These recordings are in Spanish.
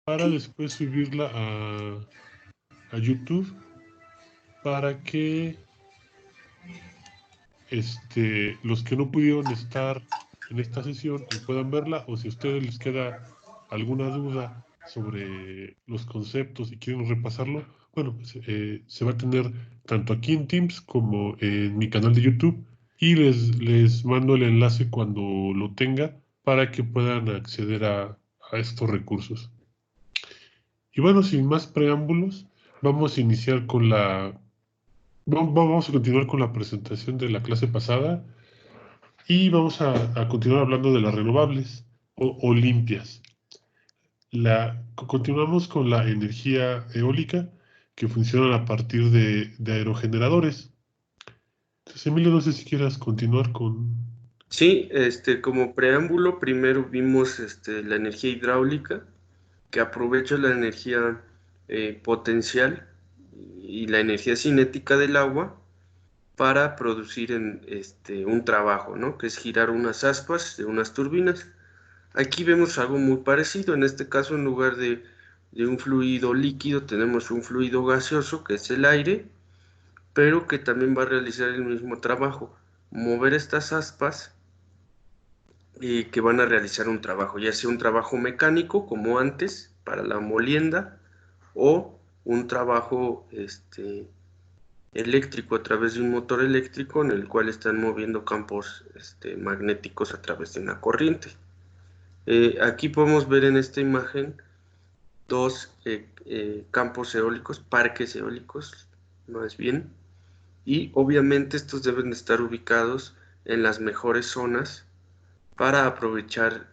para después subirla a YouTube para que los que no pudieron estar en esta sesión puedan verla, o si a ustedes les queda alguna duda sobre los conceptos y quieren repasarlo, bueno, pues, se va a tener tanto aquí en Teams como en mi canal de YouTube, y les mando el enlace cuando lo tenga para que puedan acceder a estos recursos. Y bueno, sin más preámbulos, vamos a iniciar con vamos a continuar con la presentación de la clase pasada. Y vamos a continuar hablando de las renovables o limpias. Continuamos con la energía eólica, que funciona a partir de aerogeneradores. Entonces, Emilio, no sé si quieras continuar con... Sí, como preámbulo, primero vimos la energía hidráulica, que aprovecha la energía potencial y la energía cinética del agua para producir un trabajo, ¿no? Que es girar unas aspas de unas turbinas. Aquí vemos algo muy parecido. En este caso, en lugar de un fluido líquido, tenemos un fluido gaseoso, que es el aire, pero que también va a realizar el mismo trabajo, mover estas aspas, que van a realizar un trabajo, ya sea un trabajo mecánico como antes para la molienda, o un trabajo eléctrico a través de un motor eléctrico en el cual están moviendo campos magnéticos a través de una corriente. Aquí podemos ver en esta imagen dos campos eólicos, parques eólicos más bien, y obviamente estos deben de estar ubicados en las mejores zonas para aprovechar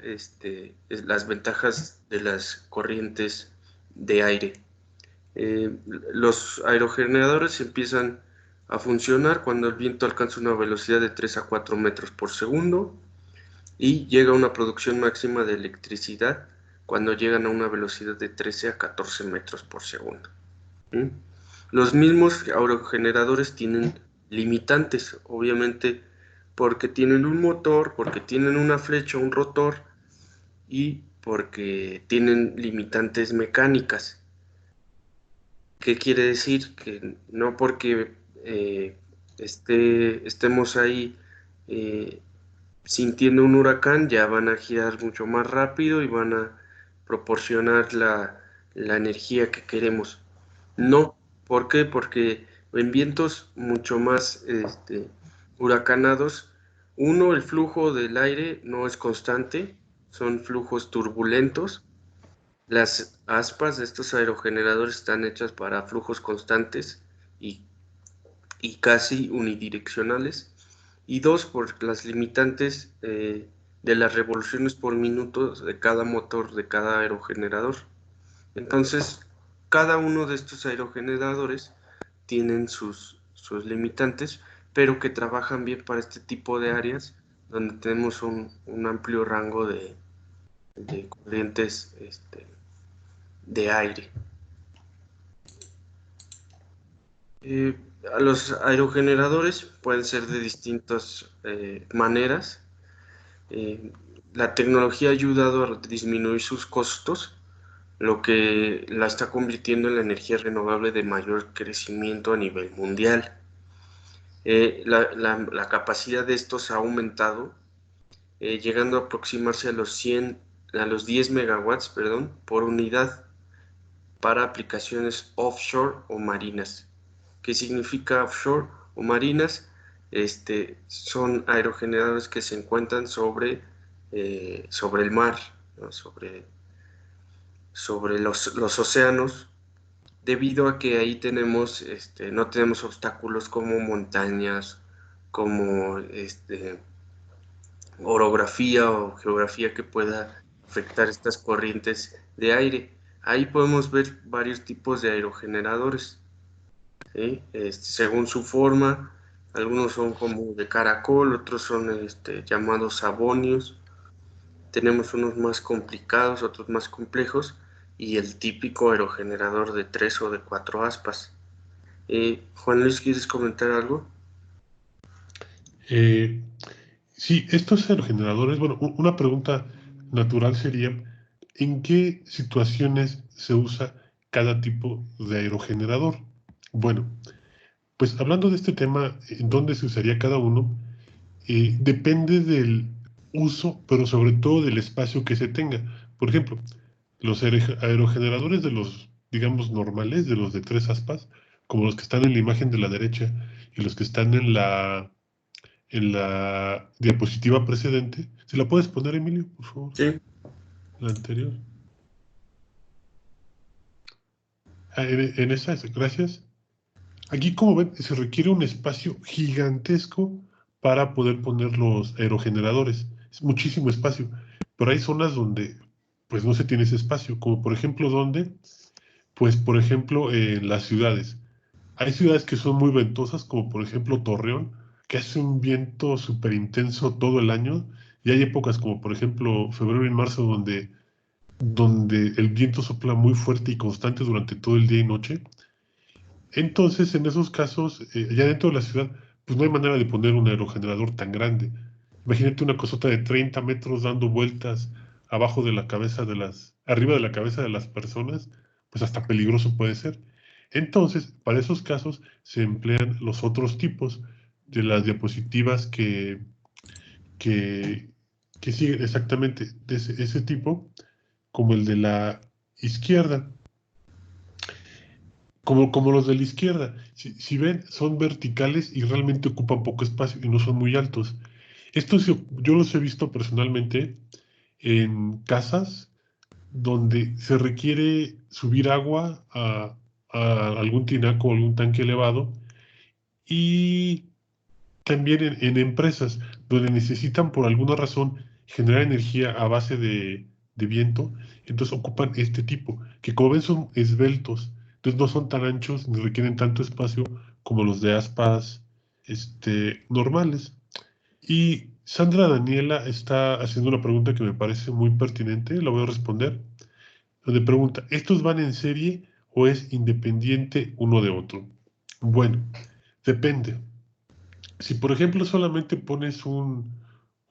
las ventajas de las corrientes de aire. Los aerogeneradores empiezan a funcionar cuando el viento alcanza una velocidad de 3 a 4 metros por segundo y llega a una producción máxima de electricidad cuando llegan a una velocidad de 13 a 14 metros por segundo. ¿Mm? Los mismos aerogeneradores tienen limitantes, obviamente, porque tienen un motor, porque tienen una flecha, un rotor, y porque tienen limitantes mecánicas. ¿Qué quiere decir? Que no porque estemos ahí eh, sintiendo un huracán, ya van a girar mucho más rápido y van a proporcionar la energía que queremos. No, ¿por qué? Porque en vientos mucho más huracanados, uno, el flujo del aire no es constante, son flujos turbulentos. Las aspas de estos aerogeneradores están hechas para flujos constantes y, y casi unidireccionales. Y dos, por las limitantes de las revoluciones por minuto de cada motor, de cada aerogenerador. Entonces, cada uno de estos aerogeneradores tienen sus limitantes, pero que trabajan bien para este tipo de áreas donde tenemos un amplio rango de corrientes de aire. Eh, a los aerogeneradores pueden ser de distintas maneras. Eh, la tecnología ha ayudado a disminuir sus costos, lo que la está convirtiendo en la energía renovable de mayor crecimiento a nivel mundial. La capacidad de estos ha aumentado, llegando a aproximarse a los 10 megawatts, perdón, por unidad para aplicaciones offshore o marinas. ¿Qué significa offshore o marinas? Son aerogeneradores que se encuentran sobre el mar, ¿no? sobre los océanos, debido a que ahí no tenemos obstáculos como montañas, como orografía o geografía que pueda afectar estas corrientes de aire. Ahí podemos ver varios tipos de aerogeneradores, ¿sí? Según su forma, algunos son como de caracol, otros son llamados sabonios. Tenemos unos más complicados, otros más complejos, y el típico aerogenerador de 3 o de 4 aspas. Juan Luis, ¿quieres comentar algo? sí, estos aerogeneradores, bueno, una pregunta natural sería, ¿en qué situaciones se usa cada tipo de aerogenerador? Bueno, pues hablando de este tema, en dónde se usaría cada uno, depende del uso, pero sobre todo del espacio que se tenga. Por ejemplo, los aerogeneradores de los, digamos, normales, de los de 3 aspas, como los que están en la imagen de la derecha y los que están en la diapositiva precedente. ¿Se la puedes poner, Emilio, por favor? Sí. La anterior. En esa, gracias. Aquí, como ven, se requiere un espacio gigantesco para poder poner los aerogeneradores. Es muchísimo espacio. Pero hay zonas donde, pues, no se tiene ese espacio. Como, por ejemplo, ¿dónde? Pues, por ejemplo, en las ciudades. Hay ciudades que son muy ventosas, como por ejemplo Torreón, que hace un viento súper intenso todo el año. Y hay épocas como, por ejemplo, febrero y marzo, donde el viento sopla muy fuerte y constante durante todo el día y noche. Entonces, en esos casos, ya dentro de la ciudad, pues no hay manera de poner un aerogenerador tan grande. Imagínate una cosota de 30 metros dando vueltas abajo de la cabeza arriba de la cabeza de las personas, pues hasta peligroso puede ser. Entonces, para esos casos se emplean los otros tipos de las diapositivas que, que siguen exactamente de ese tipo, como el de la izquierda. Como los de la izquierda. Si ven, son verticales y realmente ocupan poco espacio y no son muy altos. Estos yo los he visto personalmente en casas donde se requiere subir agua a algún tinaco o algún tanque elevado, y también en empresas donde necesitan por alguna razón generar energía a base de viento. Entonces ocupan este tipo, que como ven son esbeltos, entonces no son tan anchos ni requieren tanto espacio como los de aspas normales. Y Sandra Daniela está haciendo una pregunta que me parece muy pertinente, la voy a responder, donde pregunta, ¿estos van en serie o es independiente uno de otro? Bueno, depende. Si, por ejemplo, solamente pones un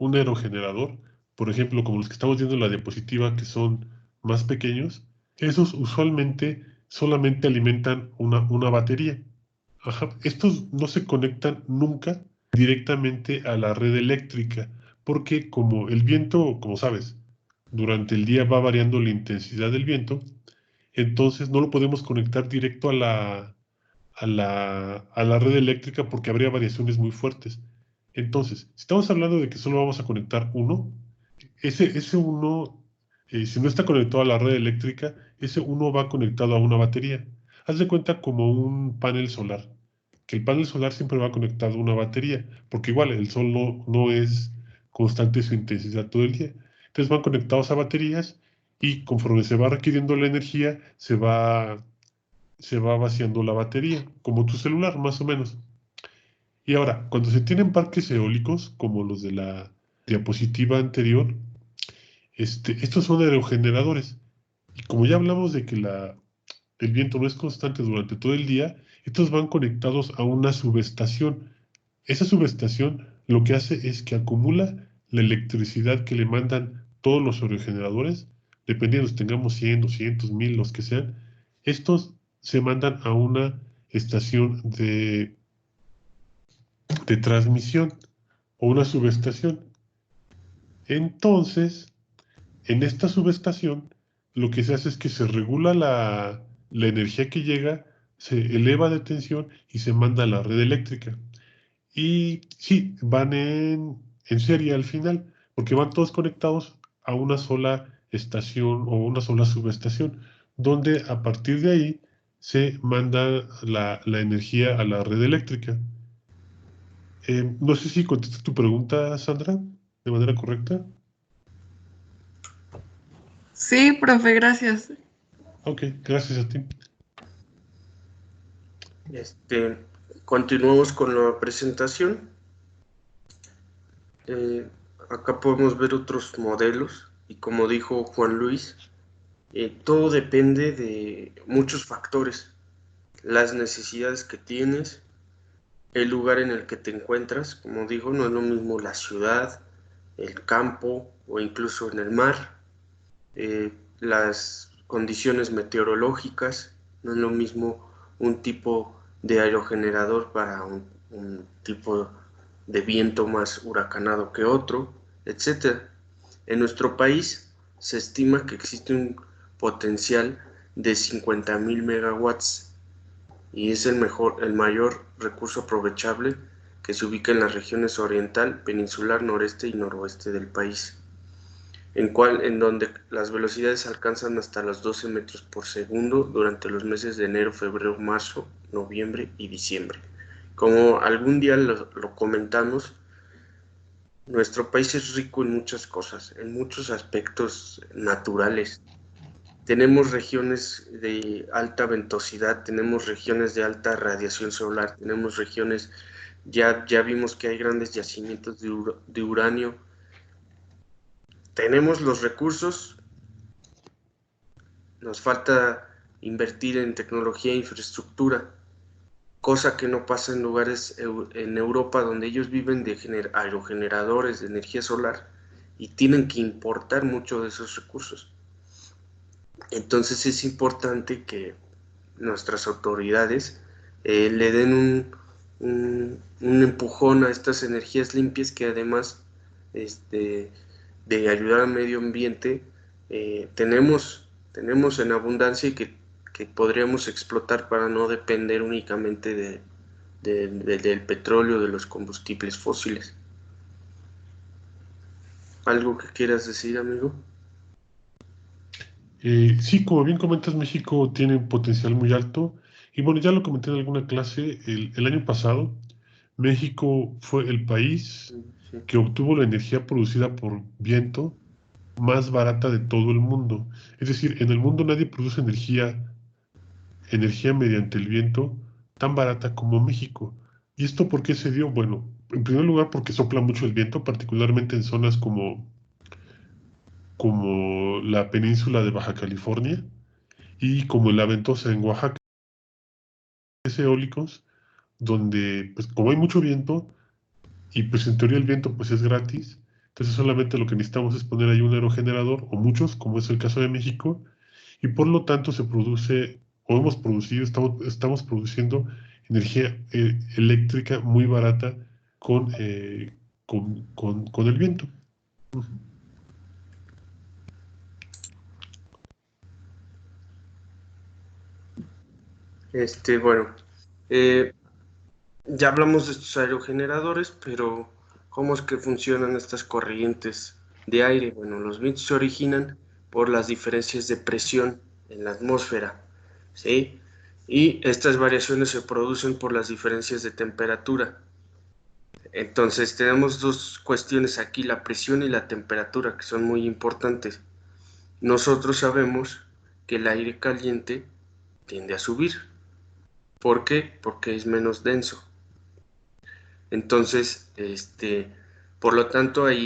aerogenerador, por ejemplo, como los que estamos viendo en la diapositiva, que son más pequeños, esos usualmente solamente alimentan una batería. Ajá. Estos no se conectan nunca directamente a la red eléctrica, porque como el viento, como sabes, durante el día va variando la intensidad del viento, entonces no lo podemos conectar directo a la red eléctrica porque habría variaciones muy fuertes. Entonces, si estamos hablando de que solo vamos a conectar uno, ese uno, si no está conectado a la red eléctrica, ese uno va conectado a una batería. Haz de cuenta como un panel solar, que el panel solar siempre va conectado a una batería, porque igual el sol no es constante su intensidad todo el día. Entonces van conectados a baterías y conforme se va requiriendo la energía, se va vaciando la batería, como tu celular, más o menos. Y ahora, cuando se tienen parques eólicos, como los de la diapositiva anterior, estos son aerogeneradores. Y como ya hablamos de que el viento no es constante durante todo el día, estos van conectados a una subestación. Esa subestación lo que hace es que acumula la electricidad que le mandan todos los aerogeneradores, dependiendo si tengamos 100, 200, 1000, los que sean. Estos se mandan a una estación de transmisión o una subestación. Entonces, en esta subestación, lo que se hace es que se regula la energía que llega, se eleva de tensión y se manda a la red eléctrica. Y sí, van en serie al final, porque van todos conectados a una sola estación o una sola subestación, donde a partir de ahí se manda la energía a la red eléctrica. No sé si contesté tu pregunta, Sandra, de manera correcta. Sí, profe, gracias. Ok, gracias a ti. Continuamos con la presentación. Acá podemos ver otros modelos y como dijo Juan Luis, todo depende de muchos factores, las necesidades que tienes, el lugar en el que te encuentras, como dijo, no es lo mismo la ciudad, el campo o incluso en el mar. las condiciones meteorológicas. No es lo mismo un tipo de aerogenerador para un tipo de viento más huracanado que otro, etc. En nuestro país se estima que existe un potencial de 50.000 megawatts y es el mayor recurso aprovechable que se ubica en las regiones oriental, peninsular, noreste y noroeste del país, en donde las velocidades alcanzan hasta los 12 metros por segundo durante los meses de enero, febrero, marzo, noviembre y diciembre. Como algún día lo comentamos, nuestro país es rico en muchas cosas, en muchos aspectos naturales. Tenemos regiones de alta ventosidad, tenemos regiones de alta radiación solar, tenemos regiones, ya vimos que hay grandes yacimientos de uranio. Tenemos los recursos, nos falta invertir en tecnología e infraestructura, cosa que no pasa en lugares en Europa donde ellos viven de aerogeneradores de energía solar y tienen que importar mucho de esos recursos. Entonces es importante que nuestras autoridades le den un empujón a estas energías limpias que además de ayudar al medio ambiente tenemos en abundancia y que podríamos explotar para no depender únicamente del petróleo, de los combustibles fósiles. ¿Algo que quieras decir, amigo? Sí, como bien comentas, México tiene un potencial muy alto. Y bueno, ya lo comenté en alguna clase, el año pasado, México fue el país Sí. que obtuvo la energía producida por viento más barata de todo el mundo. Es decir, en el mundo nadie produce energía mediante el viento tan barata como México. ¿Y esto por qué se dio? Bueno, en primer lugar porque sopla mucho el viento, particularmente en zonas como la península de Baja California y como la Ventosa en Oaxaca, eólicos, donde pues como hay mucho viento y pues en teoría el viento pues es gratis, entonces solamente lo que necesitamos es poner ahí un aerogenerador o muchos, como es el caso de México, y por lo tanto se produce, o hemos producido, estamos produciendo energía eléctrica muy barata con el viento. Ujú. Bueno, ya hablamos de estos aerogeneradores, pero ¿cómo es que funcionan estas corrientes de aire? Bueno, los vientos se originan por las diferencias de presión en la atmósfera, ¿sí? Y estas variaciones se producen por las diferencias de temperatura. Entonces tenemos dos cuestiones aquí, la presión y la temperatura, que son muy importantes. Nosotros sabemos que el aire caliente tiende a subir. ¿Por qué? Porque es menos denso. Entonces, por lo tanto, ahí